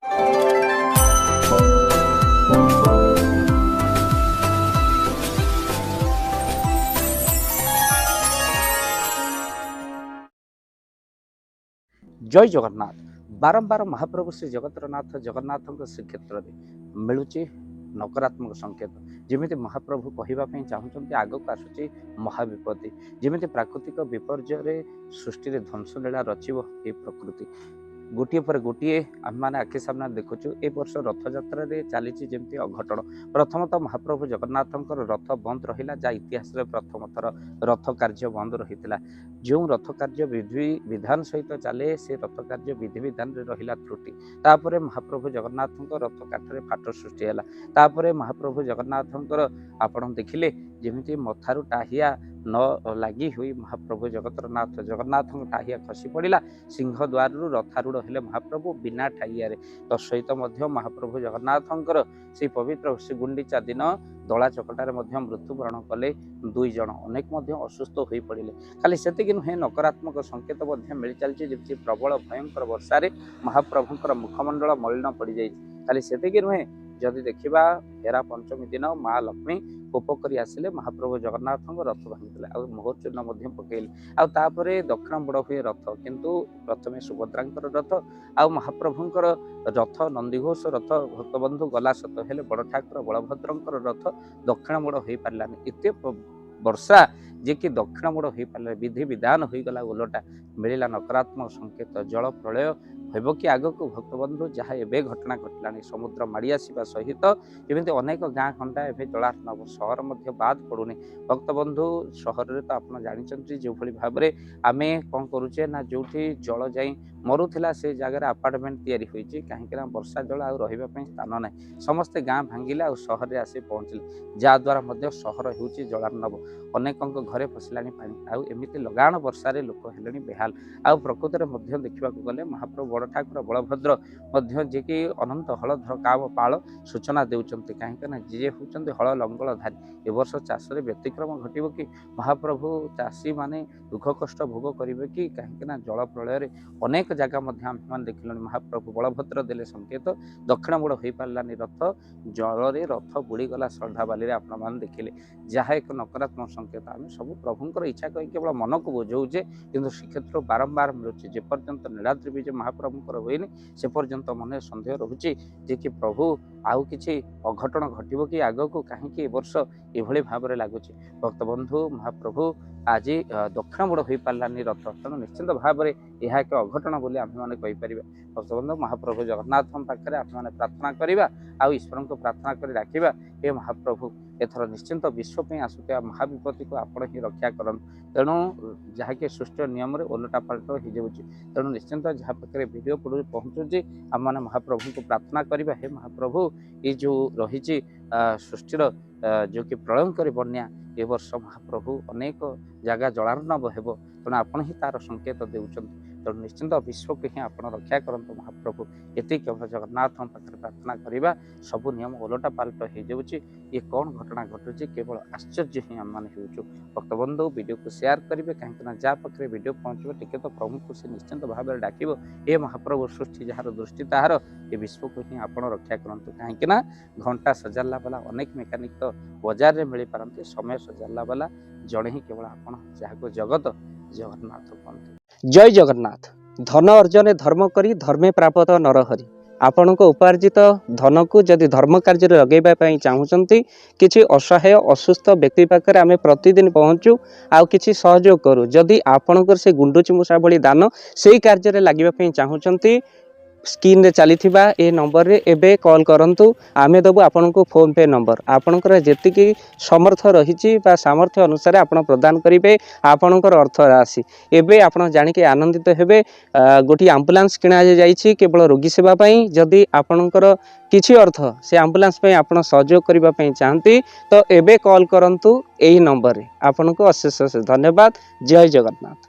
जय जगन्नाथ। बारंबार महाप्रभु श्री जगतरनाथ जगन्नाथ श्रीक्षेत्र में मिलूची नकारात्मक संकेत जमी महाप्रभु कहवाई चाहते आगक आसूची महाविपत्ति जमी प्राकृतिक विपर्य सृष्टि ध्वंसलीला रचिब ये प्रकृति गोटे पर गोटे आम मैंने आखि सामने देखुचु। ए वर्ष रथयात्रा चली जमी अघटन प्रथमतः महाप्रभु जगन्नाथ रथ बंद रहा जहाँ इतिहास प्रथम थर रथ कार्य बंद रही जो रथ कार्य विधि विधान सहित चले से रथ कार्य विधि विधान रहा त्रुटि तापर महाप्रभु जगन्नाथ रथ काठरे फाट सृष्टि है। महाप्रभु जगन्नाथ आपण देखिले जमी मथारू टाहिया न लगी हुई महाप्रभु जगतरनाथ जगन्नाथ टाहिया खसी पड़ा सिंह द्वार रथारूढ़ हेले महाप्रभु बिना ठाइया तो सहित महाप्रभु जगन्नाथ से पवित्र श्रीगुंडीचा दिन दला चकटार मृत्युवरण कले 2 जन अनेक असुस्थ हो पड़े खाली से नुहे नकारात्मक संकेत मिल चलती जमी प्रबल भयंकर वर्षा महाप्रभुंर मुखमंडल मलिन पड़ जाए खाली से नुहे जदि देखा हेरा पंचमी दिन माँ लक्ष्मी कोप कर आसिले महाप्रभु जगन्नाथ रथ भांगी मोहचूर्ण पकईले आउे दक्षिण बड़ हुए रथ किंतु प्रथम सुभद्रा रथ आ महाप्रभुंर रथ नंदीघोष रथ भक्तबंधु गला सत हेले बड़ ठाकुर बलभद्र रथ दक्षिण बड़ हो पारानी एत वर्षा जे कि दक्षिण बड़ हो पारे विधि विधान हो गला ओलटा मिलला नकारात्मक संकेत जल प्रलय होब कि आग को भक्तबंधु जहाँ एवं घटना घटला समुद्र माड़ी आसवा सहित एमती अनेक गाँ खंडा एवं जलार्णव सहर बाद पड़ूनी भक्तबंधु सहर में तो आप जानते जो भाव में आम कौन करुचे ना जो जल जा मरुला से जगह आपार्टमेंट तैयारी होती कहीं वर्षा जल आ रही स्थान ना समस्ते गाँ भांगिले आ सहर आसी पहुँचले जहाद्वारा सहर हो जलार्णव अनेक घरे पशिला आमती लगाण वर्षा लोक हेले बेहाल आ प्रकृति में देखा गले महाप्रभु बड़ ठाकुर बलभद्र जे कि अनंत हलधर काम पाल सूचना देउचंती कहीं जी होती हल लंगलधारी ए वर्ष चाष व्यतिक्रम घटव कि महाप्रभु चाषी माने दुख कष्ट भोग करेंगे कि कहीं जल प्रलय अनेक जगह आम देखिल महाप्रभु बलभद्र देले संकेत दक्षिण बड़ हो पारानी रथ जल रथ बुड़ीगला श्रद्धा बाली आप देखिले जहाँ एक नकारात्मक संकेत आम सब प्रभुंर इच्छा कही केवल मन को बुझाऊे कि श्रीक्षेत्र बारंबार मिलूँ जेपर्यंत नीलाद्रि विजय महाप्रभुंर हुए से पर्यंत मन सन्देह रोचे जे कि प्रभु आउ कि अघटन घटव कि आग को कहीं वर्ष ये भाव में लगुच भक्तबंधु महाप्रभु आज दक्षिण बड़ हो पारानी रथ तेणु निश्चित भाव में यह एक अघटन बोली आम मैंने कहीपर भक्तबंधु महाप्रभु जगन्नाथ पाखे आप प्रार्थना करवा आउ ईश्वर को प्रार्थना कर रखा ये महाप्रभु एथर निश्चिंत विश्व पे आसुवा महाविपत्ति को आपण ही रक्षा करन तेणु जहाँकि सृष्टि नियम ओलटा पलट हो जाऊँगी तेणु निश्चिंत जहाँ पाखे वीडियो पहुँचुची आम मैंने महाप्रभु को प्रार्थना करवा हे महाप्रभु ये जो रही सृष्टिर जो कि प्रलयंकर बन्या ए वर्ष महाप्रभु अनेक जगह जलार्णव हेब तेणु आपण ही तार संकेत देउछन तेणु निश्चिंत विश्व को ही आप रक्षा करते महाप्रभु ये केवल जगन्नाथ पाखे प्रार्थना करवा सबू नियम ओलटा पालट हो जाऊँगी ये कौन घटना घटुची केवल आश्चर्य ही आम मैंने हो भक्तबंधु वीडियो को शेयर करेंगे कहीं जहाँ पाखे वीडियो पहुँचे टिके तो प्रभु को से निश्चिंत भाव में डाक ये महाप्रभु सृष्टि जार दृष्टि ताहार ये विश्व को ही आप रक्षा करूँ कहीं घंटा सजाला वाला अनेक मेकानिक तो बजार में मिल पारती समय सजाला वाला जड़े ही केवल आप जहाँ जगत जगन्नाथ कहते। जय जगन्नाथ। धन अर्जन धर्म करी धर्मे प्राप्त नरहरि आपण उपार्जित धन को जदि धर्म कार्य लगेगा चाहूँगी किसी असहाय असुस्थ व्यक्ति पाखे आम प्रतिदिन पहुँचू आउ किसी सहयोग करूँ जदि आपणकर से गुंडुची मूषा भली दान से कार्य लगे चाहूँगी स्क्रीन रे चली ए नंबर रे एबे कॉल करंतु आमे दबु आपन को फोन पे नंबर आपनकर जेतिकी समर्थ रही सामर्थ्य अनुसार आपण प्रदान करिवे आपनकर अर्थ राशि एबे आपण जानि के आनंदित हेबे गोटी एम्बुलेंस किना जाइछि केवल रोगी सेवा पई जदि आपनकर किछि अर्थ से एम्बुलेंस पई आपण सहयोग करिबा पई चाहंती तो एबे कॉल करंतु एही नंबर रे आपन को अशेष धन्यवाद। जय जगन्नाथ।